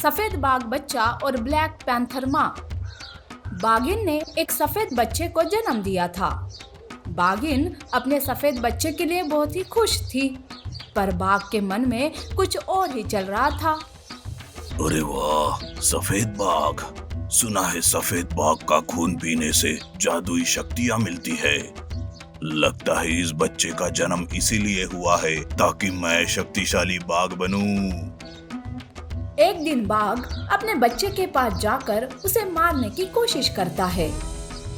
सफेद बाघ बच्चा और ब्लैक पैंथर माँ। बाघिन ने एक सफेद बच्चे को जन्म दिया था। बाघिन अपने सफेद बच्चे के लिए बहुत ही खुश थी, पर बाघ के मन में कुछ और ही चल रहा था। अरे वाह, सफेद बाघ। सुना है सफेद बाघ का खून पीने से जादुई शक्तियाँ मिलती है। लगता है इस बच्चे का जन्म इसीलिए हुआ है ताकि मैं शक्तिशाली बाघ बनूं। एक दिन बाघ अपने बच्चे के पास जाकर उसे मारने की कोशिश करता है।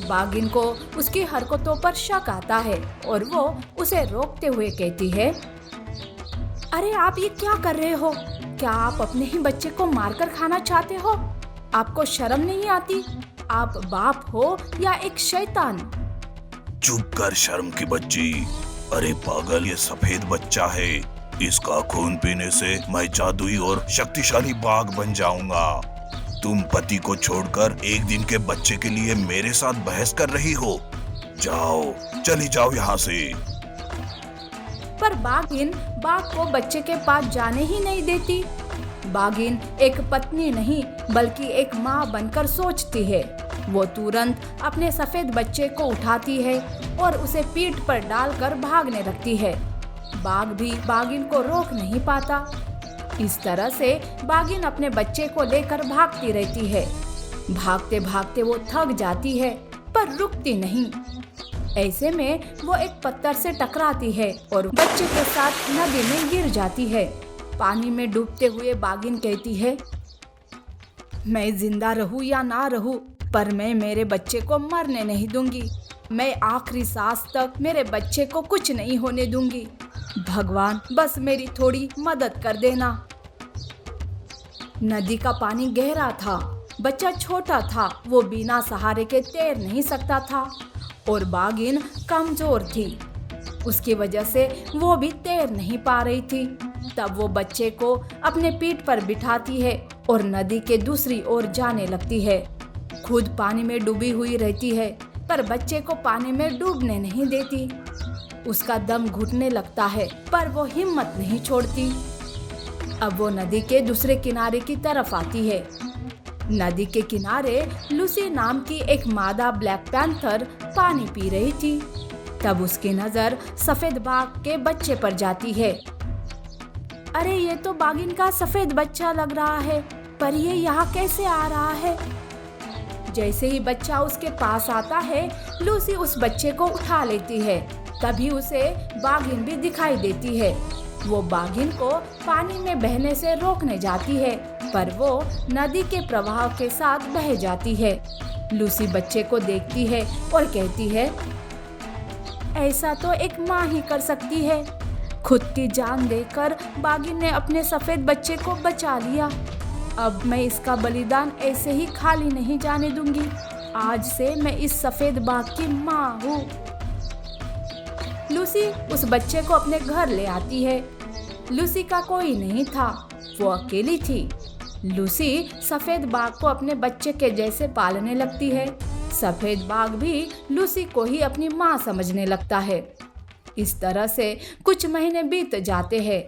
बाघिन को उसकी हरकतों पर शक आता है और वो उसे रोकते हुए कहती है, अरे आप ये क्या कर रहे हो? क्या आप अपने ही बच्चे को मारकर खाना चाहते हो? आपको शर्म नहीं आती? आप बाप हो या एक शैतान? चुप कर शर्म की बच्ची। अरे पागल, ये सफेद बच्चा है। इसका खून पीने से मैं जादुई और शक्तिशाली बाघ बन जाऊंगा। तुम पति को छोड़कर एक दिन के बच्चे के लिए मेरे साथ बहस कर रही हो? जाओ, चली जाओ यहाँ से। पर बाघिन बाघ को बच्चे के पास जाने ही नहीं देती। बाघिन एक पत्नी नहीं बल्कि एक माँ बनकर सोचती है। वो तुरंत अपने सफेद बच्चे को उठाती है और उसे पीठ पर डालकर भागने लगती है। बाघ भी बाघिन को रोक नहीं पाता। इस तरह से बाघिन अपने बच्चे को लेकर भागती रहती है। भागते भागते वो थक जाती है पर रुकती नहीं। ऐसे में वो एक पत्थर से टकराती है और बच्चे के साथ नदी में गिर जाती है। पानी में डूबते हुए बाघिन कहती है, मैं जिंदा रहूं या ना रहूं, पर मैं मेरे बच्चे को मरने नहीं दूंगी। मैं आखिरी सांस तक मेरे बच्चे को कुछ नहीं होने दूंगी। भगवान, बस मेरी थोड़ी मदद कर देना। नदी का पानी गहरा था, बच्चा छोटा था, वो बिना सहारे के तैर नहीं सकता था और बाघिन कमजोर थी। उसकी वजह से वो भी तैर नहीं पा रही थी। तब वो बच्चे को अपने पीठ पर बिठाती है और नदी के दूसरी ओर जाने लगती है। खुद पानी में डूबी हुई रहती है पर बच्चे को पानी में डूबने नहीं देती। उसका दम घुटने लगता है पर वो हिम्मत नहीं छोड़ती। अब वो नदी के दूसरे किनारे की तरफ आती है। नदी के किनारे लूसी नाम की एक मादा ब्लैक पैंथर पानी पी रही थी। तब उसकी नजर सफेद बाघ के बच्चे पर जाती है। अरे ये तो बाघिन का सफेद बच्चा लग रहा है, पर ये यहाँ कैसे आ रहा है? जैसे ही बच्चा उसके पास आता है, लूसी उस बच्चे को उठा लेती है। तभी उसे बाघिन भी दिखाई देती है। वो बाघिन को पानी में बहने से रोकने जाती है, पर वो नदी के प्रवाह के साथ बह जाती है। लूसी बच्चे को देखती है और कहती है, ऐसा तो एक माँ ही कर सकती है। खुद की जान देकर बाघिन ने अपने सफेद बच्चे को बचा लिया। अब मैं इसका बलिदान ऐसे ही खाली नहीं जाने दूंगी। आज से मैं इस सफेद बाघ की माँ हूँ। लूसी उस बच्चे को अपने घर ले आती है। लूसी का कोई नहीं था, वो अकेली थी। लूसी सफेद बाघ को अपने बच्चे के जैसे पालने लगती है। सफेद बाघ भी लूसी को ही अपनी माँ समझने लगता है। इस तरह से कुछ महीने बीत जाते हैं।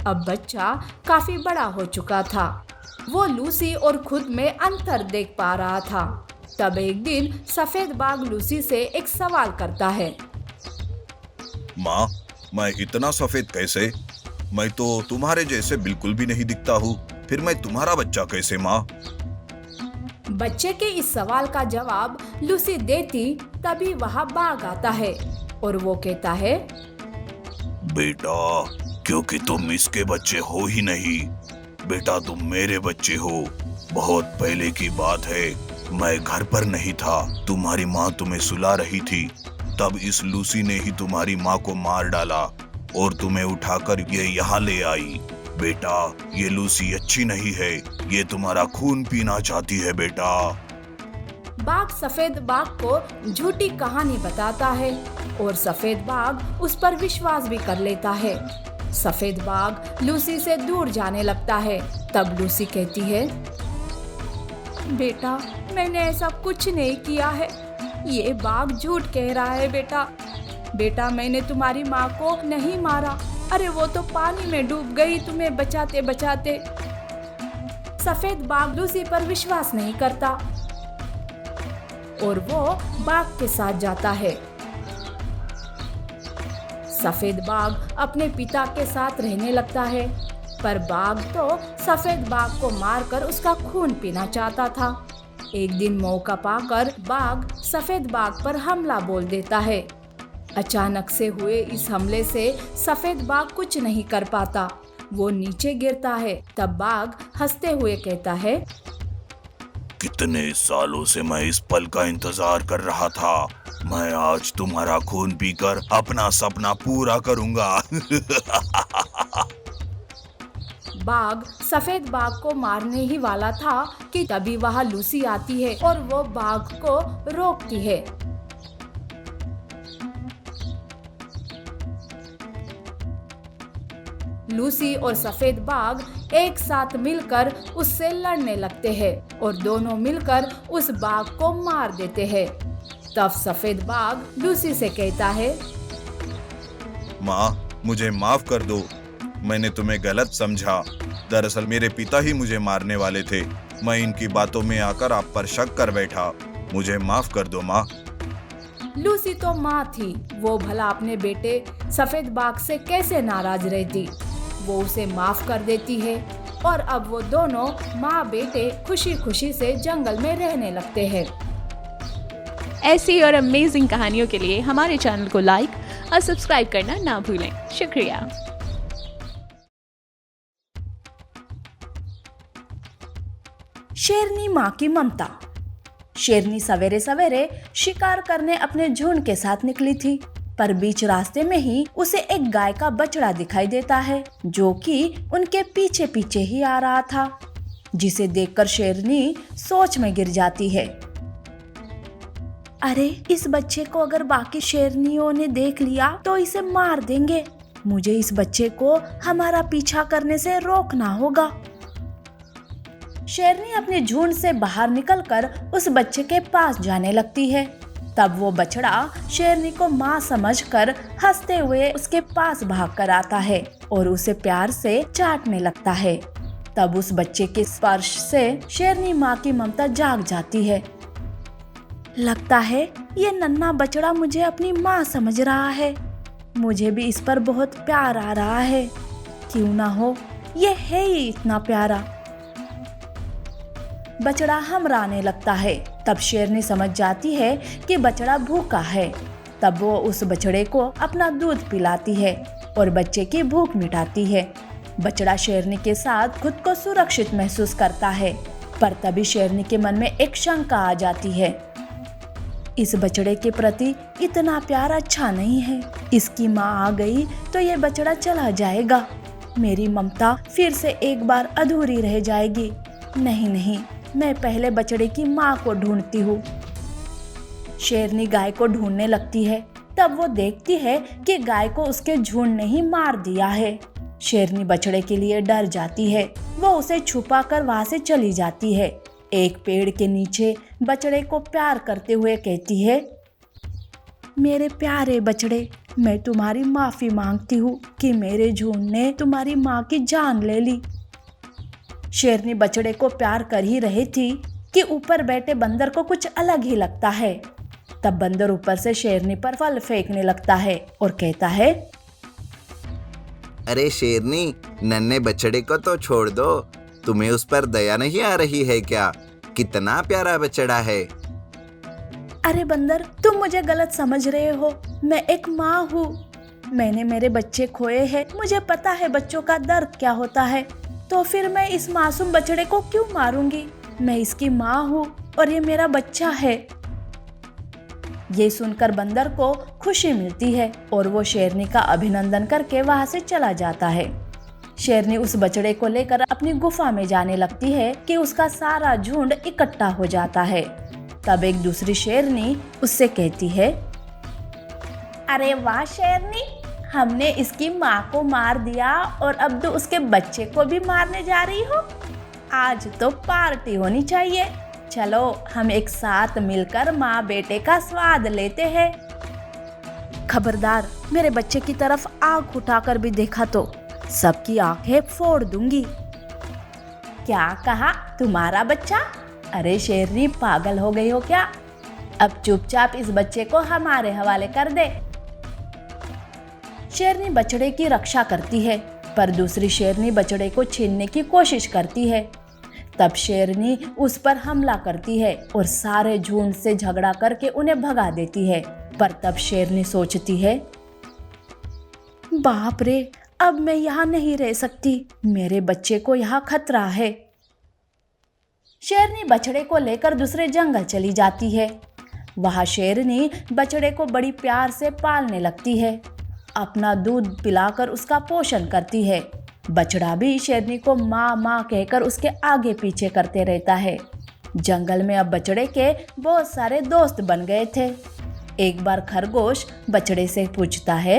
अब बच्चा काफी बड़ा हो चुका था। वो लूसी और खुद में अंतर देख पा रहा था। तब एक दिन सफेद बाघ लूसी से एक सवाल करता है, माँ, मैं इतना सफेद कैसे? मैं तो तुम्हारे जैसे बिल्कुल भी नहीं दिखता हूँ। फिर मैं तुम्हारा बच्चा कैसे माँ? बच्चे के इस सवाल का जवाब लूसी देती तभी वहाँ बाघ आता है और वो कहता है, बेटा, क्योंकि तुम इसके बच्चे हो ही नहीं। बेटा, तुम मेरे बच्चे हो। बहुत पहले की बात है, मैं घर पर नहीं था। तुम्हारी माँ तुम्हें सुला रही थी। तब इस लूसी ने ही तुम्हारी माँ को मार डाला और तुम्हें उठाकर ये यहाँ ले आई। बेटा, ये लूसी अच्छी नहीं है। ये तुम्हारा खून पीना चाहती है बेटा। बाघ सफेद बाघ को झूठी कहानी बताता है और सफेद बाघ उस पर विश्वास भी कर लेता है। सफेद बाघ लूसी से दूर जाने लगता है। तब लूसी कहती है, बेटा, मैंने ऐसा कुछ नहीं किया है। ये बाघ झूठ कह रहा है। बेटा, मैंने तुम्हारी माँ को नहीं मारा। अरे वो तो पानी में डूब गई तुम्हें बचाते बचाते। सफेद बाघ लूसी पर विश्वास नहीं करता और वो बाघ के साथ जाता है। सफेद बाघ अपने पिता के साथ रहने लगता है, पर बाघ तो सफेद बाघ को मारकर उसका खून पीना चाहता था। एक दिन मौका पाकर बाघ सफेद बाघ पर हमला बोल देता है। अचानक से हुए इस हमले से सफेद बाघ कुछ नहीं कर पाता, वो नीचे गिरता है। तब बाघ हंसते हुए कहता है, कितने सालों से मैं इस पल का इंतजार कर रहा था। मैं आज तुम्हारा खून पीकर अपना सपना पूरा करूंगा। बाघ सफेद बाघ को मारने ही वाला था कि तभी वहां लूसी आती है और वो बाघ को रोकती है। लूसी और सफेद बाघ एक साथ मिलकर उससे लड़ने लगते हैं और दोनों मिलकर उस बाघ को मार देते हैं। तब सफेद बाघ लूसी से कहता है, माँ, मुझे माफ कर दो, मैंने तुम्हें गलत समझा। दरअसल मेरे पिता ही मुझे मारने वाले थे। मैं इनकी बातों में आकर आप पर शक कर बैठा। मुझे माफ कर दो माँ। लूसी तो माँ थी, वो भला अपने बेटे सफेद बाघ से कैसे नाराज रहती। वो उसे माफ कर देती है और अब वो दोनों माँ बेटे खुशी खुशी से जंगल में रहने लगते हैं। ऐसी और अमेजिंग कहानियों के लिए हमारे चैनल को लाइक और सब्सक्राइब करना ना भूलें। शुक्रिया। शेरनी माँ की ममता। शेरनी सवेरे सवेरे शिकार करने अपने झुंड के साथ निकली थी, पर बीच रास्ते में ही उसे एक गाय का बछड़ा दिखाई देता है जो कि उनके पीछे पीछे ही आ रहा था, जिसे देखकर शेरनी सोच में गिर जाती है। अरे, इस बच्चे को अगर बाकी शेरनियों ने देख लिया तो इसे मार देंगे। मुझे इस बच्चे को हमारा पीछा करने से रोकना होगा। शेरनी अपने झुंड से बाहर निकलकर उस बच्चे के पास जाने लगती है। तब वो बछड़ा शेरनी को माँ समझकर हंसते हुए उसके पास भाग कर आता है और उसे प्यार से चाटने लगता है। तब उस बच्चे के स्पर्श से शेरनी माँ की ममता जाग जाती है। लगता है ये नन्हा बछड़ा मुझे अपनी माँ समझ रहा है। मुझे भी इस पर बहुत प्यार आ रहा है। क्यों ना हो, ये है ही इतना प्यारा। बछड़ा हमराने लगता है। तब शेरनी समझ जाती है कि बछड़ा भूखा है। तब वो उस बछड़े को अपना दूध पिलाती है और बच्चे की भूख मिटाती है। बछड़ा शेरनी के साथ खुद को सुरक्षित महसूस करता है, पर तभी शेरनी के मन में एक शंका आ जाती है। इस बछड़े के प्रति इतना प्यार अच्छा नहीं है। इसकी माँ आ गई तो ये बछड़ा चला जाएगा। मेरी ममता फिर से एक बार अधूरी रह जाएगी। नहीं, मैं पहले बछड़े की माँ को ढूंढती हूँ। शेरनी गाय को ढूंढने लगती है। तब वो देखती है कि गाय को उसके झुंड ने ही मार दिया है। शेरनी बछड़े के लिए डर जाती है। वो उसे छुपा कर वहाँ से चली जाती है। एक पेड़ के नीचे बछड़े को प्यार करते हुए कहती है, मेरे प्यारे बछड़े, मैं तुम्हारी माफी मांगती हूँ कि मेरे झुंड ने तुम्हारी माँ की जान ले ली। शेरनी बछड़े को प्यार कर ही रही थी कि ऊपर बैठे बंदर को कुछ अलग ही लगता है। तब बंदर ऊपर से शेरनी पर फल फेंकने लगता है और कहता है, अरे शेरनी, नन्हे बछड़े को तो छोड़ दो। तुम्हें उस पर दया नहीं आ रही है क्या? कितना प्यारा बछड़ा है। अरे बंदर, तुम मुझे गलत समझ रहे हो। मैं एक माँ हूँ। मैंने मेरे बच्चे खोए हैं। मुझे पता है बच्चों का दर्द क्या होता है। तो फिर मैं इस मासूम बछड़े को क्यों मारूंगी? मैं इसकी माँ हूँ और ये मेरा बच्चा है। ये सुनकर बंदर को खुशी मिलती है और वो शेरनी का अभिनंदन करके वहाँ से चला जाता है। शेरनी उस बछड़े को लेकर अपनी गुफा में जाने लगती है कि उसका सारा झुंड इकट्ठा हो जाता है। तब एक दूसरी शेरनी उससे कहती है, अरे वाह शेरनी, हमने इसकी माँ को मार दिया और अब तो उसके बच्चे को भी मारने जा रही हो। आज तो पार्टी होनी चाहिए। चलो हम एक साथ मिलकर माँ बेटे का स्वाद लेते हैं। खबरदार मेरे बच्चे की तरफ आंख उठाकर भी देखा तो सबकी आंखें फोड़ दूंगी। क्या कहा, तुम्हारा बच्चा? अरे शेरनी, पागल हो गई हो क्या? अब चुपचाप इस बच्चे को हमारे हवाले कर दे। शेरनी बछड़े की रक्षा करती है, पर दूसरी शेरनी बछड़े को छीनने की कोशिश करती है। तब शेरनी उस पर हमला करती है और सारे झुंड से झगड़ा करके उन्हें भगा देती है। पर तब शेरनी सोचती है, बाप रे, अब मैं यहाँ नहीं रह सकती, मेरे बच्चे को यहाँ खतरा है। शेरनी बछड़े को लेकर दूसरे जंगल चली जाती है। वहाँ शेरनी बछड़े को बड़ी प्यार से पालने लगती है, अपना दूध पिलाकर उसका पोषण करती है। बछड़ा भी शेरनी को माँ माँ कहकर उसके आगे पीछे करते रहता है। जंगल में अब बछड़े के बहुत सारे दोस्त बन गए थे। एक बार खरगोश बछड़े से पूछता है,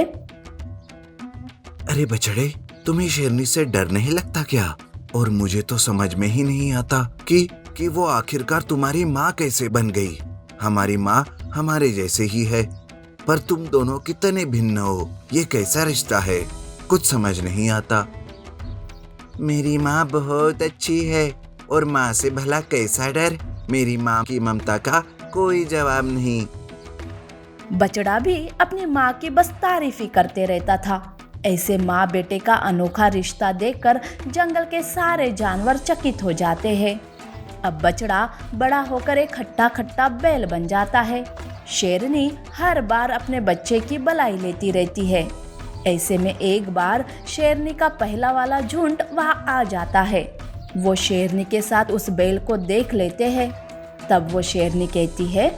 अरे बछड़े, तुम्हें शेरनी से डर नहीं लगता क्या? और मुझे तो समझ में ही नहीं आता कि वो आखिरकार तुम्हारी माँ कैसे बन गई। हमारी माँ हमारे जैसे ही है, पर तुम दोनों कितने भिन्न हो, ये कैसा रिश्ता है? कुछ समझ नहीं आता। मेरी माँ बहुत अच्छी है, और माँ से भला कैसा डर? मेरी माँ की ममता का कोई जवाब नहीं। बछड़ा भी अपनी माँ की बस तारीफ ही करते रहता था। ऐसे माँ बेटे का अनोखा रिश्ता देखकर जंगल के सारे जानवर चकित हो जाते हैं। अब बछड़ा बड़ा होकर एक खट्टा खट्टा बैल बन जाता है। शेरनी हर बार अपने बच्चे की बलाई लेती रहती है। ऐसे में एक बार शेरनी का पहला वाला झुंड वहाँ आ जाता है। वो शेरनी के साथ उस बैल को देख लेते हैं। तब वो शेरनी कहती है,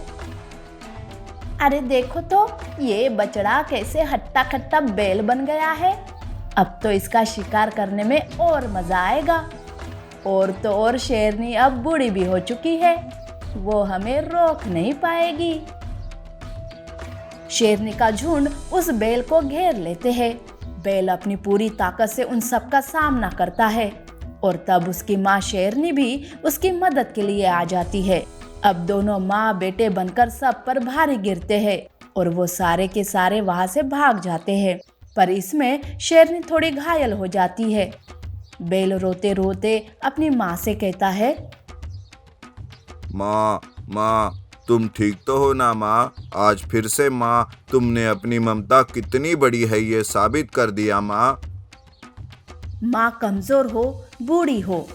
अरे देखो तो, ये बछड़ा कैसे हट्टा खट्टा बैल बन गया है। अब तो इसका शिकार करने में और मजा आएगा। और तो और शेरनी अब बूढ़ी भी हो चुकी है, वो हमें रोक नहीं पाएगी। शेरनी का झुंड उस बैल को घेर लेते हैं। बैल अपनी पूरी ताकत से उन सब का सामना करता है, और तब उसकी माँ शेरनी भी उसकी मदद के लिए आ जाती है। अब दोनों माँ बेटे बनकर सब पर भारी गिरते हैं, और वो सारे के सारे वहां से भाग जाते हैं। पर इसमें शेरनी थोड़ी घायल हो जाती है। बैल रोते रोते अपनी माँ से कहता है, माँ, तुम ठीक तो हो ना माँ? आज फिर से माँ, तुमने अपनी ममता कितनी बड़ी है ये साबित कर दिया माँ। माँ कमजोर हो, बूढ़ी हो,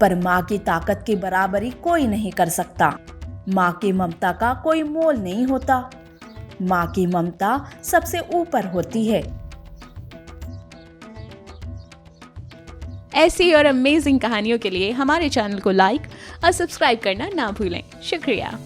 पर माँ की ताकत की बराबरी कोई नहीं कर सकता। माँ की ममता का कोई मोल नहीं होता। माँ की ममता सबसे ऊपर होती है। ऐसी और अमेजिंग कहानियों के लिए हमारे चैनल को लाइक और सब्सक्राइब करना ना भूलें। शुक्रिया।